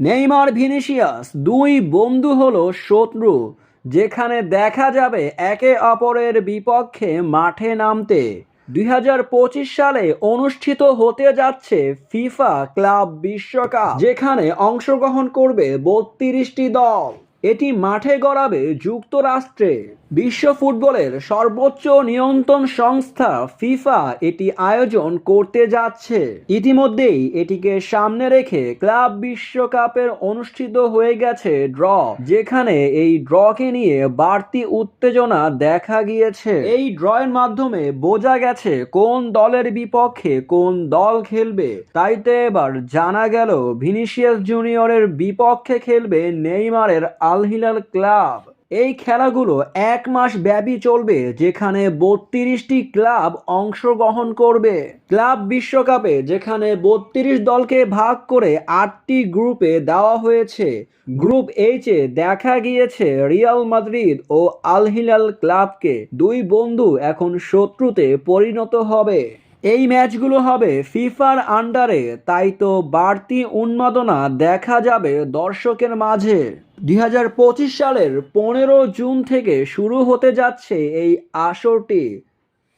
Neymar Vinicius দুই বন্ধু হলো শত্রু, যেখানে দেখা যাবে একে অপরের বিপক্ষে মাঠে নামতে। 2025 সালে অনুষ্ঠিত হতে যাচ্ছে ফিফা ক্লাব বিশ্বকাপ, যেখানে অংশগ্রহণ করবে 32টি দল। এটি মাঠে গড়াবে যুক্তরাষ্ট্রে। বিশ্ব ফুটবলের সর্বোচ্চ নিয়ন্ত্রণ সংস্থা ফিফা এটি আয়োজন করতে যাচ্ছে। ইতিমধ্যেই এটিকে সামনে রেখে ক্লাব বিশ্বকাপের অনুষ্ঠিত হয়ে গেছে ড্র, যেখানে এই ড্রকে নিয়ে বাড়তি উত্তেজনা দেখা গিয়েছে। এই ড্রয়ের মাধ্যমে বোঝা গেছে কোন দলের বিপক্ষে কোন দল খেলবে। তাইতে এবার জানা গেল ভিনিসিয়াস জুনিয়রের বিপক্ষে খেলবে নেইমারের আল হিলাল ক্লাব। এই খেলাগুলো 1 মাস ব্যাপী চলবে, যেখানে 32টি ক্লাব অংশগ্রহণ করবে। ক্লাব বিশ্বকাপে যেখানে 32 দলকে ভাগ করে 8টি গ্রুপে দেওয়া হয়েছে। গ্রুপ এইচে দেখা গিয়েছে রিয়াল মাদ্রিদ ও আল হিলাল ক্লাবকে দুই বন্ধু এখন শত্রুতে পরিণত হবে। এই ম্যাচগুলো হবে ফিফার আন্ডারে, তাই তো বাড়তি উন্মাদনা দেখা যাবে দর্শকের মাঝে। 2025 সালের 15 জুন থেকে শুরু হতে যাচ্ছে এই আসরটি।